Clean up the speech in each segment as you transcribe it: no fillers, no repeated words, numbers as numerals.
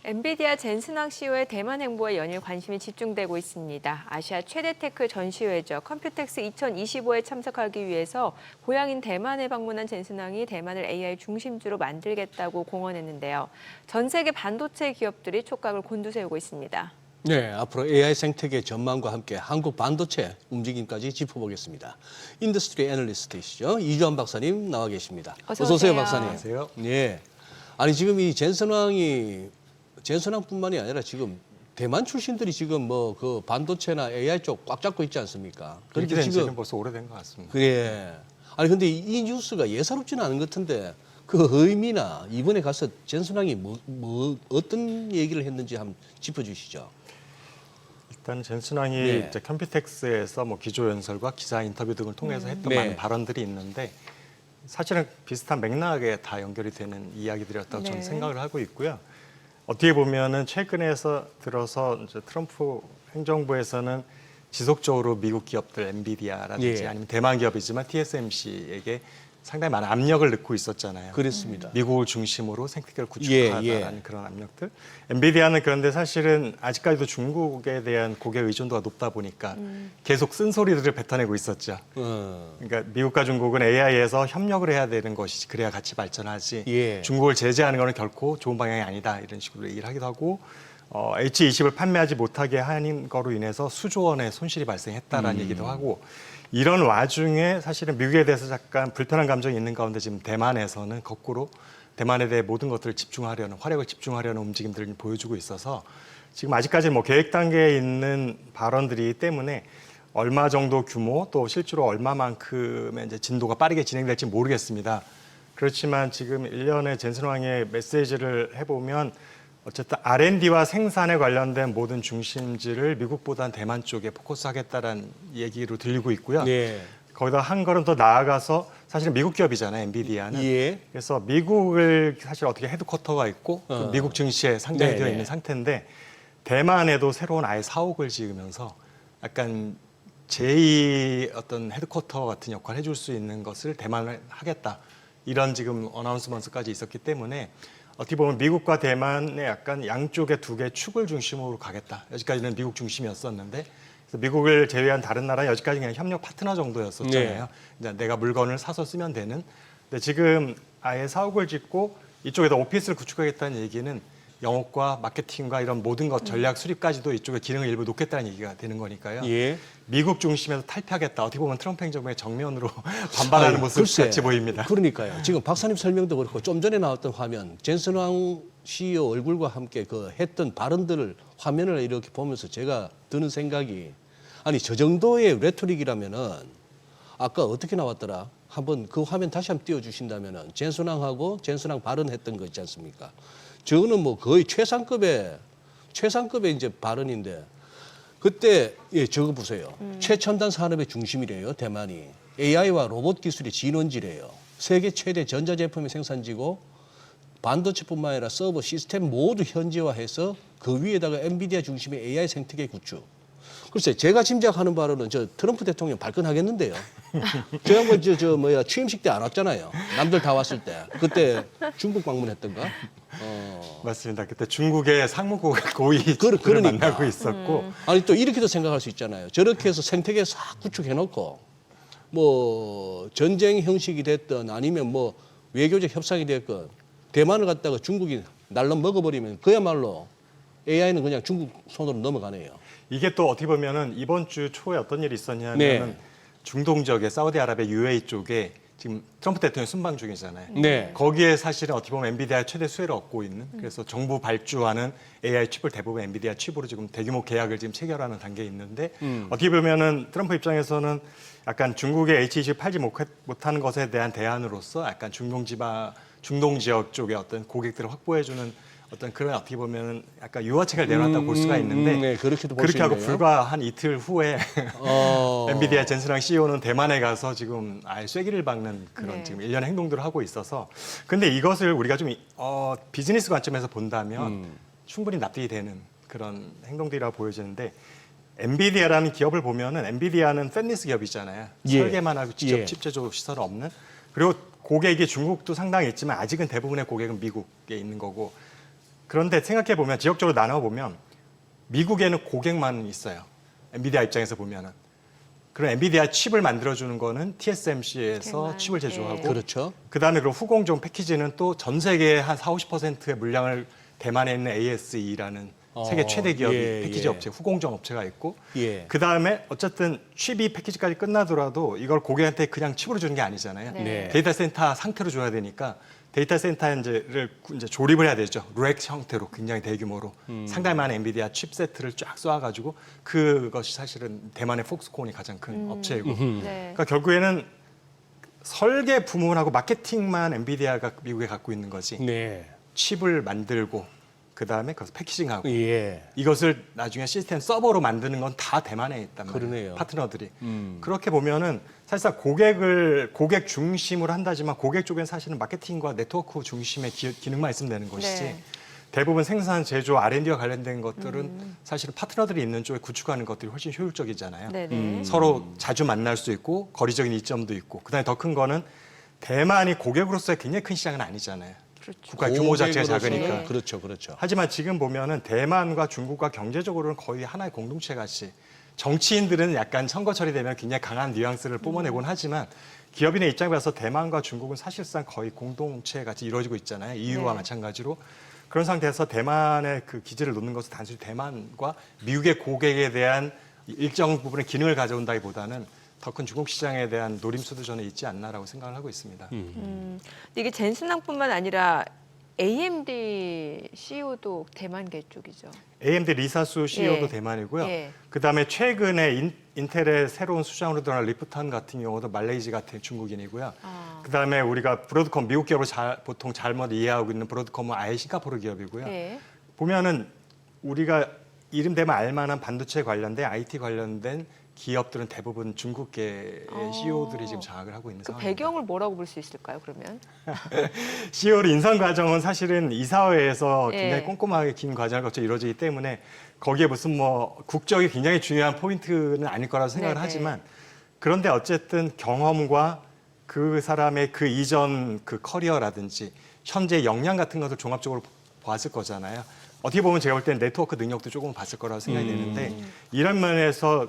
엔비디아 젠슨왕 CEO의 대만 행보에 연일 관심이 집중되고 있습니다. 아시아 최대 테크 전시회죠. 컴퓨텍스 2025에 참석하기 위해서 고향인 대만에 방문한 젠슨왕이 대만을 AI 중심주로 만들겠다고 공언했는데요. 전 세계 반도체 기업들이 촉각을 곤두세우고 있습니다. 네, 앞으로 AI 생태계 전망과 함께 한국 반도체 움직임까지 짚어보겠습니다. 인더스트리 애널리스트이시죠. 이주환 박사님 나와 계십니다. 어서 오세요, 박사님. 안녕하세요. 네. 아니 지금 이 젠슨왕뿐만이 아니라 지금 대만 출신들이 지금 뭐 그 반도체나 AI 쪽 꽉 잡고 있지 않습니까? 그렇게 된 지는 벌써 오래된 것 같습니다. 그래. 아니 근데 이 뉴스가 예사롭지는 않은 것 같은데 그 의미나 이번에 가서 젠슨왕이 어떤 얘기를 했는지 한번 짚어주시죠. 일단 젠슨왕이 네. 이제 컴퓨텍스에서 뭐 기조 연설과 기자 인터뷰 등을 통해서 했던 네. 많은 발언들이 있는데 사실은 비슷한 맥락에 다 연결이 되는 이야기들이었다고 저는 생각을 하고 있고요. 어떻게 보면은 최근에서 들어서 이제 트럼프 행정부에서는 지속적으로 미국 기업들 엔비디아라든지 예. 아니면 대만 기업이지만 TSMC에게 상당히 많은 압력을 넣고 있었잖아요. 그렇습니다. 미국을 중심으로 생태계를 구축하다라는 예. 그런 압력들. 엔비디아는 그런데 사실은 아직까지도 중국에 대한 고객 의존도가 높다 보니까 계속 쓴소리들을 뱉어내고 있었죠. 그러니까 미국과 중국은 AI에서 협력을 해야 되는 것이지 그래야 같이 발전하지. 예. 중국을 제재하는 것은 결코 좋은 방향이 아니다 이런 식으로 얘기를 하기도 하고 H20을 판매하지 못하게 하는 거로 인해서 수조 원의 손실이 발생했다라는 얘기도 하고 이런 와중에 사실은 미국에 대해서 약간 불편한 감정이 있는 가운데 지금 대만에서는 거꾸로 대만에 대해 모든 것들을 집중하려는 화력을 집중하려는 움직임들을 보여주고 있어서 지금 아직까지 뭐 계획 단계에 있는 발언들이기 때문에 얼마 정도 규모 또 실제로 얼마만큼의 이제 진도가 빠르게 진행될지 모르겠습니다. 그렇지만 지금 일련의 젠슨왕의 메시지를 해보면 어쨌든 R&D와 생산에 관련된 모든 중심지를 미국보다는 대만 쪽에 포커스하겠다라는 얘기로 들리고 있고요. 네. 거기다 한 걸음 더 나아가서 사실은 미국 기업이잖아요, 엔비디아는. 예. 그래서 미국을 사실 어떻게 헤드쿼터가 있고 미국 증시에 상장이 되어 네네. 있는 상태인데 대만에도 새로운 아예 사옥을 지으면서 약간 제2 어떤 헤드쿼터 같은 역할을 해줄 수 있는 것을 대만을 하겠다. 이런 지금 어나운스먼트까지 있었기 때문에 어떻게 보면 미국과 대만의 약간 양쪽의 두 개의 축을 중심으로 가겠다. 여기까지는 미국 중심이었었는데 그래서 미국을 제외한 다른 나라는 여기까지 그냥 협력 파트너 정도였었잖아요. 이제 내가 물건을 사서 쓰면 되는. 근데 지금 아예 사옥을 짓고 이쪽에다 오피스를 구축하겠다는 얘기는 영업과 마케팅과 이런 모든 것 전략 수립까지도 이쪽에 기능을 일부 놓겠다는 얘기가 되는 거니까요. 예. 미국 중심에서 탈피하겠다. 어떻게 보면 트럼프 행정부의 정면으로 반발하는 모습 글쎄, 같이 보입니다. 그러니까요. 지금 박사님 설명도 그렇고 좀 전에 나왔던 화면 젠슨왕 CEO 얼굴과 함께 그 했던 발언들을 화면을 이렇게 보면서 제가 드는 생각이 아니 저 정도의 레토릭이라면은 아까 어떻게 나왔더라? 한번 그 화면 다시 한번 띄워주신다면은 젠슨왕하고 젠슨왕 발언했던 거 있지 않습니까? 저거는 뭐 거의 최상급의 이제 발언인데 그때 예 저거 보세요. 최첨단 산업의 중심이래요 대만이. AI와 로봇 기술의 진원지래요. 세계 최대 전자제품의 생산지고 반도체뿐만 아니라 서버 시스템 모두 현지화해서 그 위에다가 엔비디아 중심의 AI 생태계 구축. 글쎄 제가 짐작하는 바로는 저 트럼프 대통령 발끈하겠는데요. 저 양반 취임식 때 안 왔잖아요. 남들 다 왔을 때. 그때 중국 방문했던가? 맞습니다. 그때 중국의 상무고위 그러니까. 만나고 있었고 아니 또 이렇게도 생각할 수 있잖아요. 저렇게 해서 생태계 싹 구축해놓고 뭐 전쟁 형식이 됐든 아니면 뭐 외교적 협상이 됐건 대만을 갖다가 중국이 날름 먹어버리면 그야말로 AI는 그냥 중국 손으로 넘어가네요. 이게 또 어떻게 보면은 이번 주 초에 어떤 일이 있었냐면은 네. 중동 지역의 사우디아라비아 UAE 쪽에 지금 트럼프 대통령 순방 중이잖아요. 네. 거기에 사실은 어떻게 보면 엔비디아 최대 수혜를 얻고 있는 그래서 정부 발주하는 AI 칩을 대부분 엔비디아 칩으로 지금 대규모 계약을 지금 체결하는 단계에 있는데 어떻게 보면은 트럼프 입장에서는 약간 중국의 H20 팔지 못하는 것에 대한 대안으로서 약간 중동 지역 쪽의 어떤 고객들을 확보해주는 어떤 그런 어떻게 보면 약간 유화책을 내놨다고 볼 수가 있는데 네, 그렇게도 볼 수 그렇게 하고 있네요. 불과 한 이틀 후에 엔비디아 젠슨왕 CEO는 대만에 가서 지금 아예 쐐기를 박는 그런 네. 지금 일련의 행동들을 하고 있어서 근데 이것을 우리가 좀 비즈니스 관점에서 본다면 충분히 납득이 되는 그런 행동들이라고 보여지는데 엔비디아라는 기업을 보면은 엔비디아는 팬리스 기업이잖아요. 예. 설계만 하고 직접 예. 칩 제조 시설은 없는 그리고 고객이 중국도 상당히 있지만 아직은 대부분의 고객은 미국에 있는 거고 그런데 생각해 보면 지역적으로 나눠 보면 미국에는 고객만 있어요. 엔비디아 입장에서 보면은. 그런 엔비디아 칩을 만들어주는 거는 TSMC에서 대만. 칩을 제조하고 예. 그렇죠. 그다음에 그런 후공정 패키지는 또 전 세계의 한 40~50%의 물량을 대만에 있는 ASE라는 세계 최대 기업이 예, 패키지 예. 업체, 후공정 업체가 있고 예. 그다음에 어쨌든 칩이 패키지까지 끝나더라도 이걸 고객한테 그냥 칩으로 주는 게 아니잖아요. 네. 네. 데이터 센터 상태로 줘야 되니까 데이터 센터를 이제 조립을 해야 되죠. 렉 형태로 굉장히 대규모로 상당히 많은 엔비디아 칩 세트를 쫙 쏘아가지고 그것이 사실은 대만의 폭스콘이 가장 큰 업체이고 네. 그러니까 결국에는 설계 부문하고 마케팅만 엔비디아가 미국에 갖고 있는 거지 네. 칩을 만들고 그다음에 그것을 패키징하고 예. 이것을 나중에 시스템 서버로 만드는 건 다 대만에 있단 말이에요. 그러네요. 파트너들이. 그렇게 보면은 사실상 고객 중심으로 한다지만 고객 쪽엔 사실은 마케팅과 네트워크 중심의 기능만 있으면 되는 것이지 네. 대부분 생산, 제조, R&D와 관련된 것들은 사실은 파트너들이 있는 쪽에 구축하는 것들이 훨씬 효율적이잖아요. 네네. 서로 자주 만날 수 있고 거리적인 이점도 있고 그다음에 더 큰 거는 대만이 고객으로서의 굉장히 큰 시장은 아니잖아요. 그렇죠. 국가 규모 자체가 고객으로서- 작으니까. 그렇죠, 그렇죠. 하지만 지금 보면은 대만과 중국과 경제적으로는 거의 하나의 공동체 같이 정치인들은 약간 선거 처리되면 굉장히 강한 뉘앙스를 뿜어내곤 하지만 기업인의 입장에 봐서 대만과 중국은 사실상 거의 공동체 같이 이루어지고 있잖아요. EU와 네. 마찬가지로. 그런 상태에서 대만의 그 기지를 놓는 것은 단순히 대만과 미국의 고객에 대한 일정 부분의 기능을 가져온다기보다는 더 큰 중국 시장에 대한 노림수도 저는 있지 않나라고 생각을 하고 있습니다. 근데 이게 젠슨항뿐만 아니라 AMD CEO도 대만계 쪽이죠. AMD 리사수 CEO도 예. 대만이고요. 예. 그다음에 최근에 인텔의 새로운 수장으로 들어간 리프턴 같은 경우도 말레이시 같은 중국인이고요. 아. 그다음에 우리가 브로드컴 미국 기업을 보통 잘못 이해하고 있는 브로드컴은 아예 싱가포르 기업이고요. 예. 보면은 우리가 이름 대면 알만한 반도체 관련된 IT 관련된 기업들은 대부분 중국계 CEO들이 지금 장악을 하고 있는 그 상황입니다. 배경을 뭐라고 볼 수 있을까요? 그러면 CEO를 인선 과정은 사실은 이사회에서 예. 굉장히 꼼꼼하게 긴 과정을 거쳐 이루어지기 때문에 거기에 무슨 뭐 국적이 굉장히 중요한 포인트는 아닐 거라고 생각을 네네. 하지만 그런데 어쨌든 경험과 그 사람의 그 이전 그 커리어라든지 현재 역량 같은 것을 종합적으로 봤을 거잖아요. 어떻게 보면 제가 볼 때는 네트워크 능력도 조금 봤을 거라고 생각이 되는데 이런 면에서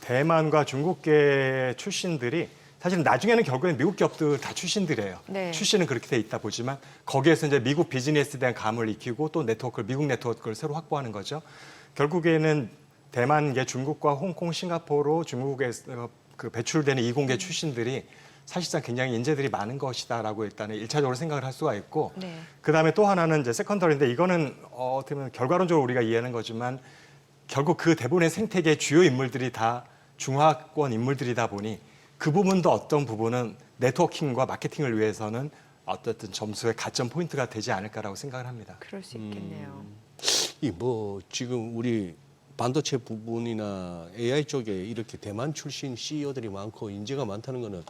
대만과 중국계 출신들이 사실 나중에는 결국에는 미국 기업들 다 출신들이에요. 네. 출신은 그렇게 돼 있다 보지만 거기에서 이제 미국 비즈니스에 대한 감을 익히고 또 미국 네트워크를 새로 확보하는 거죠. 결국에는 대만계 중국과 홍콩, 싱가포르, 중국에서 그 배출되는 이공계 출신들이 사실상 굉장히 인재들이 많은 것이다라고 일단은 일차적으로 생각을 할 수가 있고 네. 그다음에 또 하나는 이제 세컨더리인데 이거는 어떻게 보면 결과론적으로 우리가 이해하는 거지만 결국 그 대부분의 생태계의 주요 인물들이 다 중화권 인물들이다 보니 그 부분도 어떤 부분은 네트워킹과 마케팅을 위해서는 어쨌든 점수의 가점 포인트가 되지 않을까라고 생각을 합니다. 그럴 수 있겠네요. 이 뭐 지금 우리 반도체 부분이나 AI 쪽에 이렇게 대만 출신 CEO들이 많고 인재가 많다는 거는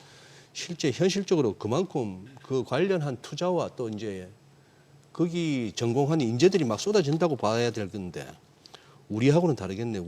실제 현실적으로 그만큼 그 관련한 투자와 또 이제 거기 전공한 인재들이 막 쏟아진다고 봐야 될 건데 우리하고는 다르겠네.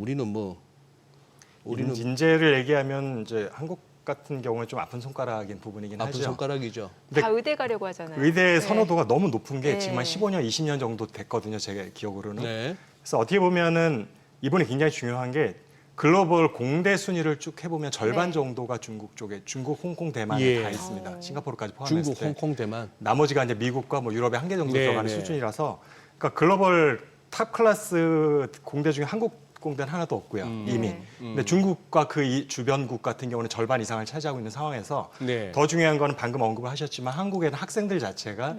우리는 인재를 얘기하면 이제 한국 같은 경우는 좀 아픈 손가락인 부분이긴 아픈 하죠. 손가락이죠. 근데 다 의대 가려고 하잖아요. 의대 네. 선호도가 너무 높은 게 네. 지금 한 15년, 20년 정도 됐거든요. 제 기억으로는. 네. 그래서 어떻게 보면은 이번에 굉장히 중요한 게 글로벌 공대 순위를 쭉 해보면 절반 네. 정도가 중국 쪽에 중국, 홍콩, 대만에 예. 다 있습니다. 싱가포르까지 포함했을 중국, 때. 홍콩, 대만. 나머지가 이제 미국과 뭐 유럽의 한 개 정도 네, 들어가는 네. 수준이라서 그러니까 글로벌 탑 클래스 공대 중에 한국 공대는 하나도 없고요. 이미. 네. 근데 중국과 그 주변국 같은 경우는 절반 이상을 차지하고 있는 상황에서 네. 더 중요한 거는 방금 언급을 하셨지만 한국에는 학생들 자체가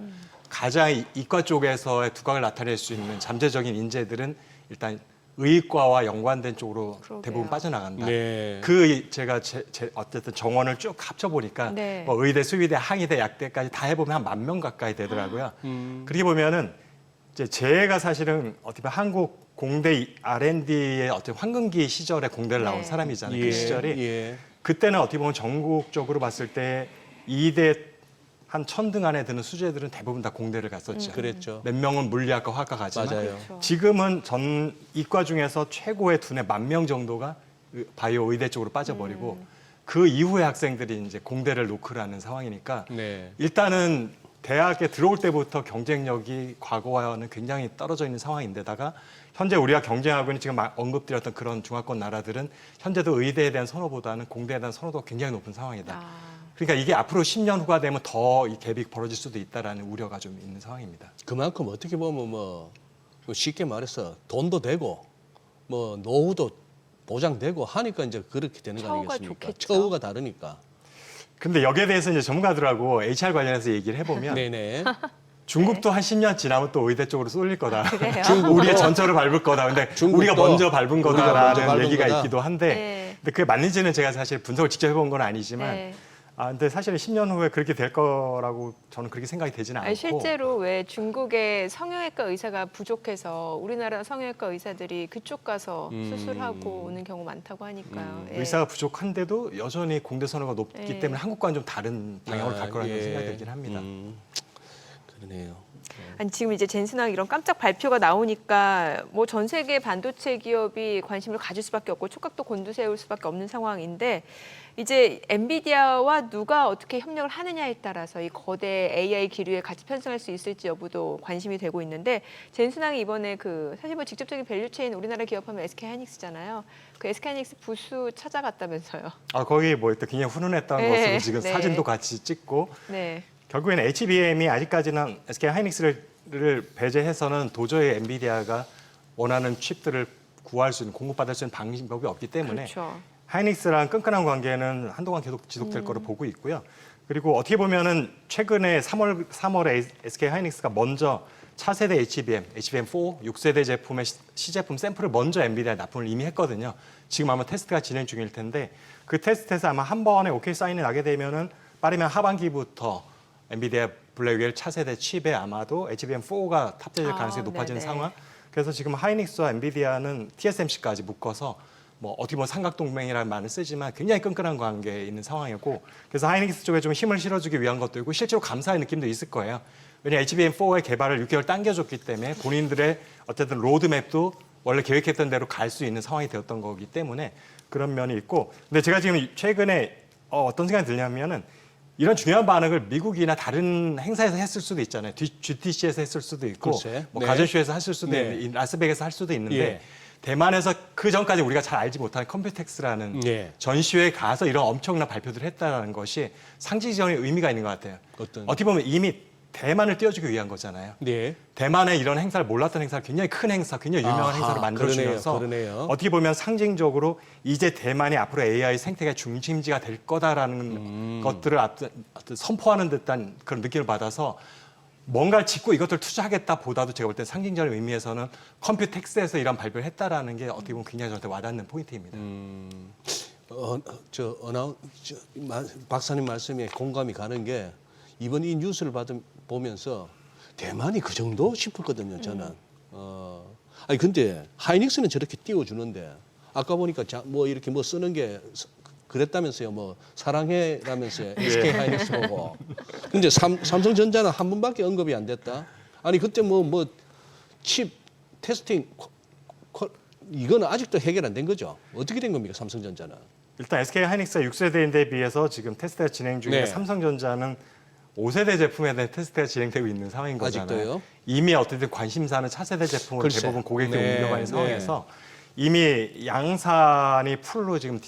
가장 이과 쪽에서의 두각을 나타낼 수 있는 잠재적인 인재들은 일단 의과와 연관된 쪽으로 그러게요. 대부분 빠져나간다. 네. 제가 어쨌든 정원을 쭉 합쳐보니까 네. 뭐 의대, 수의대, 항의대, 약대까지 다 해보면 한 10,000명 가까이 되더라고요. 음. 그렇게 보면은 이제 제가 사실은 어떻게 보면 한국 공대 R&D의 어떤 황금기 시절에 공대를 나온 네. 사람이잖아요. 예, 그 시절이 예. 그때는 어떻게 보면 전국적으로 봤을 때 2대 한 1000등 안에 드는 수재들은 대부분 다 공대를 갔었죠. 그랬죠. 몇 명은 물리학과 화과 가지만 맞아요. 그렇죠. 지금은 전 이과 중에서 최고의 두뇌 10,000명 정도가 바이오 의대 쪽으로 빠져버리고 그 이후에 학생들이 이제 공대를 노크를 하는 상황이니까 네. 일단은 대학에 들어올 때부터 경쟁력이 과거와는 굉장히 떨어져 있는 상황인데다가 현재 우리가 경쟁하고 있는 지금 언급드렸던 그런 중화권 나라들은 현재도 의대에 대한 선호보다는 공대에 대한 선호도가 굉장히 높은 상황이다. 그러니까 이게 앞으로 10년 후가 되면 더 이 갭이 벌어질 수도 있다라는 우려가 좀 있는 상황입니다. 그만큼 어떻게 보면 뭐 쉽게 말해서 돈도 되고 뭐 노후도 보장되고 하니까 이제 그렇게 되는 거 처우가 아니겠습니까? 좋겠죠. 처우가 다르니까. 근데 여기에 대해서 이제 전문가들하고 HR 관련해서 얘기를 해보면 네네. 중국도 한 10년 지나면 또 의대 쪽으로 쏠릴 거다. 그래요? 우리의 전철을 밟을 거다. 근데 중국도 우리가 먼저 밟은 우리가 먼저 거다라는 밟은 얘기가 거다. 있기도 한데 네. 근데 그게 맞는지는 제가 사실 분석을 직접 해본 건 아니지만 네. 근데 사실 10년 후에 그렇게 될 거라고 저는 그렇게 생각이 되지는 않고 아니, 실제로 왜 중국의 성형외과 의사가 부족해서 우리나라 성형외과 의사들이 그쪽 가서 수술하고 오는 경우 많다고 하니까요. 예. 의사가 부족한데도 여전히 공대 선호가 높기 네. 때문에 한국과는 좀 다른 방향으로 갈 거라는 예. 생각이 들긴 합니다. 그러네요. 아니, 지금 이제 젠슨왕 이런 깜짝 발표가 나오니까 뭐 전 세계 반도체 기업이 관심을 가질 수밖에 없고 촉각도 곤두세울 수밖에 없는 상황인데 이제 엔비디아와 누가 어떻게 협력을 하느냐에 따라서 이 거대 AI 기류에 같이 편승할 수 있을지 여부도 관심이 되고 있는데 젠슨왕이 이번에 그 사실 뭐 직접적인 밸류체인 우리나라 기업하면 SK하이닉스잖아요. 그 SK하이닉스 부수 찾아갔다면서요. 거기 뭐 또 굉장히 훈훈했던 네. 모습을 지금 네. 사진도 같이 찍고 네. 결국에는 HBM이 아직까지는 SK 하이닉스를 배제해서는 도저히 엔비디아가 원하는 칩들을 구할 수 있는 공급받을 수 있는 방법이 없기 때문에 그렇죠. 하이닉스랑 끈끈한 관계는 한동안 계속 지속될 거로 보고 있고요. 그리고 어떻게 보면은 최근에 3월에 SK 하이닉스가 먼저 차세대 HBM4 6세대 제품의 시제품 샘플을 먼저 엔비디아에 납품을 이미 했거든요. 지금 아마 테스트가 진행 중일 텐데 그 테스트에서 아마 한 번에 오케이 사인이 나게 되면은 빠르면 하반기부터 엔비디아 블랙웰 차세대 칩에 아마도 HBM4가 탑재될 가능성이 높아지는 네네. 상황. 그래서 지금 하이닉스와 엔비디아는 TSMC까지 묶어서 뭐 어떻게 보면 삼각동맹이라는 말을 쓰지만 굉장히 끈끈한 관계에 있는 상황이고 그래서 하이닉스 쪽에 좀 힘을 실어주기 위한 것도 있고 실제로 감사의 느낌도 있을 거예요. 왜냐하면 HBM4의 개발을 6개월 당겨줬기 때문에 본인들의 어쨌든 로드맵도 원래 계획했던 대로 갈 수 있는 상황이 되었던 거기 때문에 그런 면이 있고 근데 제가 지금 최근에 어떤 생각이 들냐면은 이런 중요한 반응을 미국이나 다른 행사에서 했을 수도 있잖아요. GTC에서 했을 수도 있고 글쎄. 뭐 네. 가전쇼에서 했을 수도 네. 있는데 라스베이거스에서 할 수도 있는데 예. 대만에서 그 전까지 우리가 잘 알지 못하는 컴퓨텍스라는 예. 전시회에 가서 이런 엄청난 발표들을 했다는 것이 상징적인 의미가 있는 것 같아요. 어떻게 보면 이미 대만을 띄워주기 위한 거잖아요. 네. 대만의 이런 행사를 몰랐던 행사를 굉장히 큰 행사, 굉장히 유명한 아하, 행사로 만들어주면서 그러네요. 어떻게 보면 상징적으로 이제 대만이 앞으로 AI 생태계 중심지가 될 거다라는 것들을 어떤 선포하는 듯한 그런 느낌을 받아서 뭔가를 짓고 이것들 투자하겠다 보다도 제가 볼 때 상징적인 의미에서는 컴퓨텍스에서 이런 발표를 했다라는 게 어떻게 보면 굉장히 저한테 와닿는 포인트입니다. 박사님 말씀에 공감이 가는 게 이번 이 뉴스를 보면서 대만이 그 정도 싶었거든요, 저는. 아니 근데 하이닉스는 저렇게 띄워주는데 아까 보니까 뭐 이렇게 뭐 쓰는 게 그랬다면서요, 뭐 사랑해라면서요, SK 하이닉스 보고. 근데 삼성전자는 한 번밖에 언급이 안 됐다. 아니 그때 뭐 칩 테스팅 이거는 아직도 해결 안 된 거죠? 어떻게 된 겁니까, 삼성전자는? 일단 SK 하이닉스가 6세대인데 비해서 지금 테스트가 진행 중에 네. 삼성전자는 5세대 제품에 대한 테스트가 진행되고 있는 상황인 거잖아요. 아직도요? 이미 어쨌든 관심사는 차세대 제품으로 글쎄. 대부분 고객들이 네, 옮겨가는 네. 상황에서 이미 양산이 풀로 지금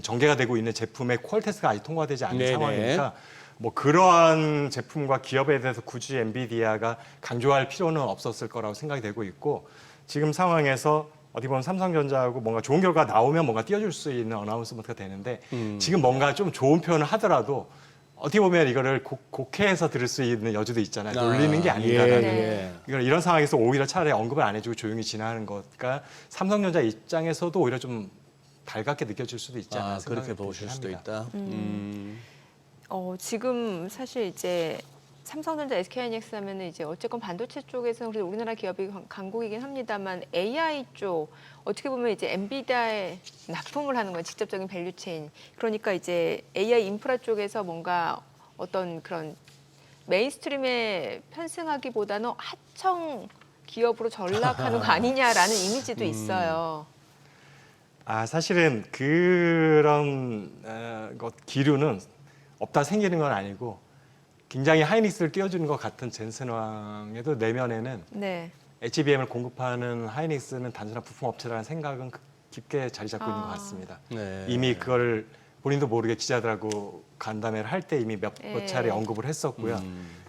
전개가 되고 있는 제품의 퀄 테스트가 아직 통과되지 않은 네네. 상황이니까 뭐 그러한 제품과 기업에 대해서 굳이 엔비디아가 강조할 필요는 없었을 거라고 생각이 되고 있고 지금 상황에서 어디 보면 삼성전자하고 뭔가 좋은 결과 나오면 뭔가 띄워줄 수 있는 어나운스먼트가 되는데 지금 뭔가 좀 좋은 표현을 하더라도 어떻게 보면 이거를 곡해해서 들을 수 있는 여지도 있잖아요. 놀리는 게 아닌가라는. 네. 이런 상황에서 오히려 차라리 언급을 안 해주고 조용히 지나가는 것과 삼성전자 입장에서도 오히려 좀 달갑게 느껴질 수도 있지 않나 생각이 그렇게 보실 수도 합니다. 있다. 지금 사실 이제 삼성전자, SK하이닉스 하면은 이제 어쨌건 반도체 쪽에서는 그래도 우리나라 기업이 강국이긴 합니다만 AI 쪽 어떻게 보면 이제 엔비디아에 납품을 하는 건 직접적인 밸류체인. 그러니까 이제 AI 인프라 쪽에서 뭔가 어떤 그런 메인스트림에 편승하기보다는 하청 기업으로 전락하는 거 아니냐라는 이미지도 있어요. 사실은 그런 기류는 없다 생기는 건 아니고 굉장히 하이닉스를 띄워주는 것 같은 젠슨왕에도 내면에는 네. HBM을 공급하는 하이닉스는 단순한 부품 업체라는 생각은 깊게 자리 잡고 있는 것 같습니다. 네. 이미 그걸 본인도 모르게 기자들하고 간담회를 할 때 이미 몇 예. 차례 언급을 했었고요.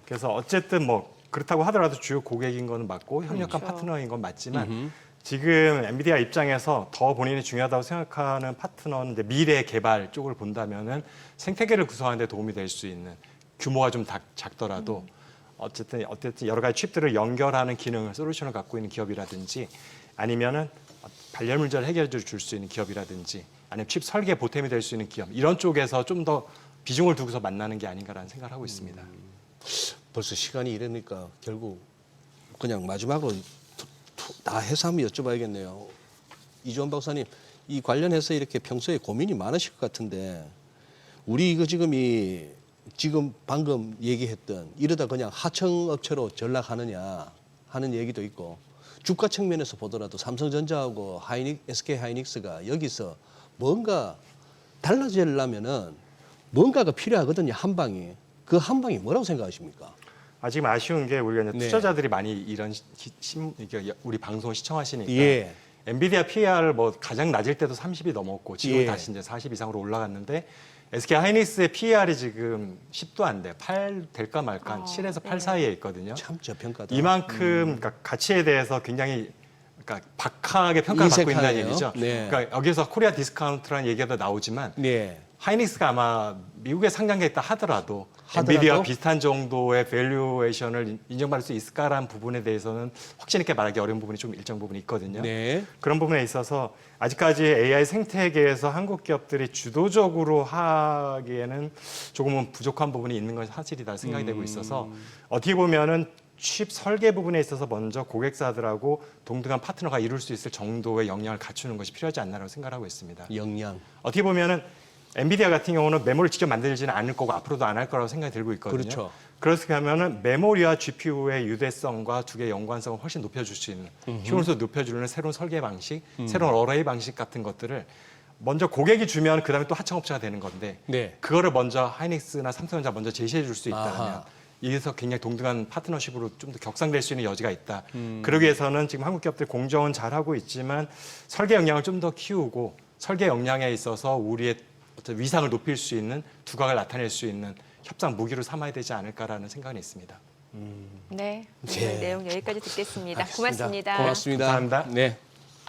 그래서 어쨌든 뭐 그렇다고 하더라도 주요 고객인 거는 맞고 협력한 그렇죠. 파트너인 건 맞지만 지금 엔비디아 입장에서 더 본인이 중요하다고 생각하는 파트너는 이제 미래 개발 쪽을 본다면은 생태계를 구성하는 데 도움이 될 수 있는 규모가 좀 작더라도 어쨌든 여러 가지 칩들을 연결하는 기능을 솔루션을 갖고 있는 기업이라든지 아니면은 발열 문제를 해결해 줄 수 있는 기업이라든지 아니면 칩 설계 보탬이 될 수 있는 기업 이런 쪽에서 좀 더 비중을 두고서 만나는 게 아닌가라는 생각을 하고 있습니다. 벌써 시간이 이러니까 결국 그냥 마지막으로 다 해서 한번 여쭤봐야겠네요. 이주원 박사님, 이 관련해서 이렇게 평소에 고민이 많으실 것 같은데 우리 이거 지금 방금 얘기했던 이러다 그냥 하청업체로 전락하느냐 하는 얘기도 있고 주가 측면에서 보더라도 삼성전자하고 SK 하이닉스가 여기서 뭔가 달라지려면은 뭔가가 필요하거든요. 한 방이. 그 한 방이 뭐라고 생각하십니까? 지금 아쉬운 게 우리가 이제 네. 투자자들이 많이 이런 우리 방송을 시청하시니까 예. 엔비디아 PER을 뭐 가장 낮을 때도 30이 넘었고 지금 예. 다시 이제 40 이상으로 올라갔는데 SK 하이닉스의 PER이 지금 10도 안 돼. 8 될까 말까 한 7에서 8 네. 사이에 있거든요. 참 저평가다. 이만큼 그러니까 가치에 대해서 굉장히 그러니까 박하게 평가를 받고 있다는 인색하네요. 얘기죠. 네. 그러니까 여기서 코리아 디스카운트라는 얘기가 더 나오지만 네. 하이닉스가 아마 미국에 상장돼 있다 하더라도 하더라도? 엔비디아와 비슷한 정도의 밸류에이션을 인정받을 수 있을까라는 부분에 대해서는 확신 있게 말하기 어려운 부분이 좀 일정 부분 있거든요. 네. 그런 부분에 있어서 아직까지 AI 생태계에서 한국 기업들이 주도적으로 하기에는 조금은 부족한 부분이 있는 건 사실이다 생각이 되고 있어서 어떻게 보면은 칩 설계 부분에 있어서 먼저 고객사들하고 동등한 파트너가 이룰 수 있을 정도의 역량을 갖추는 것이 필요하지 않나라고 생각하고 있습니다. 역량. 어떻게 보면은 엔비디아 같은 경우는 메모리를 직접 만들지는 않을 거고 앞으로도 안 할 거라고 생각이 들고 있거든요. 그렇죠. 그렇게 하면은 메모리와 GPU의 유대성과 두 개의 연관성을 훨씬 높여줄 수 있는 효율도 높여주는 새로운 설계 방식, 새로운 어레이 방식 같은 것들을 먼저 고객이 주면 그다음에 또 하청업체가 되는 건데 네. 그거를 먼저 하이닉스나 삼성전자 먼저 제시해 줄 수 있다면 아하. 이에서 굉장히 동등한 파트너십으로 좀 더 격상될 수 있는 여지가 있다. 그러기 위해서는 지금 한국 기업들 공정은 잘하고 있지만 설계 역량을 좀 더 키우고 설계 역량에 있어서 우리의 어떤 위상을 높일 수 있는 두각을 나타낼 수 있는 협상 무기로 삼아야 되지 않을까라는 생각이 있습니다. 네. 오늘 예. 내용 여기까지 듣겠습니다. 알겠습니다. 고맙습니다. 고맙습니다. 감사합니다. 네.